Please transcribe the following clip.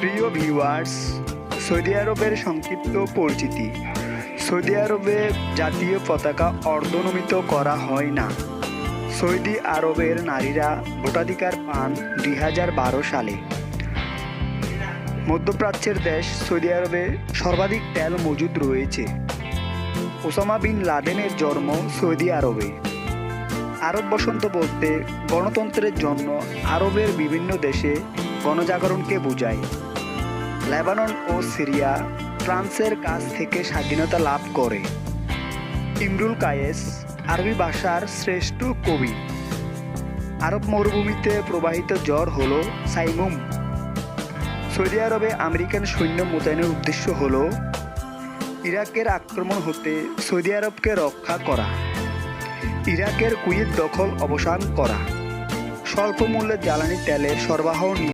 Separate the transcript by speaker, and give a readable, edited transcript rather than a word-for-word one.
Speaker 1: প্রিয় viewers, Saudi আরবের সংক্ষিপ্ত পরিচিতি। সৌদি আরবে জাতীয় পতাকা অর্ধনমিত করা হয় না। সৌদি আরবের নারীরা ভোটাধিকার পান 2012 সালে। মধ্যপ্রাচ্যের দেশ সৌদি আরবে সর্বাধিক তেল মজুদ রয়েছে। ওসামা বিন লাদেনের জন্ম সৌদি আরবে। আরব বসন্ত বলতে গণতন্ত্রের জন্য আরবের বিভিন্ন দেশে গণজাগরণকে বোঝায়। লেবানন ও সিরিয়া ফ্রান্সের কাছ থেকে স্বাধীনতা লাভ করে। ইমরুল কায়েস আরবি ভাষার শ্রেষ্ঠ কবি। আরব মরুভূমিতে প্রবাহিত জ্বর হল সাইমুম। সৌদি আরবে আমেরিকান সৈন্য মোতায়েনের উদ্দেশ্য হল ইরাকের আক্রমণ হতে সৌদি আরবকে রক্ষা করা, ইরাকের কুয়েত দখল অবসান করা, স্বল্প মূল্যে জ্বালানি তেলের সরবরাহ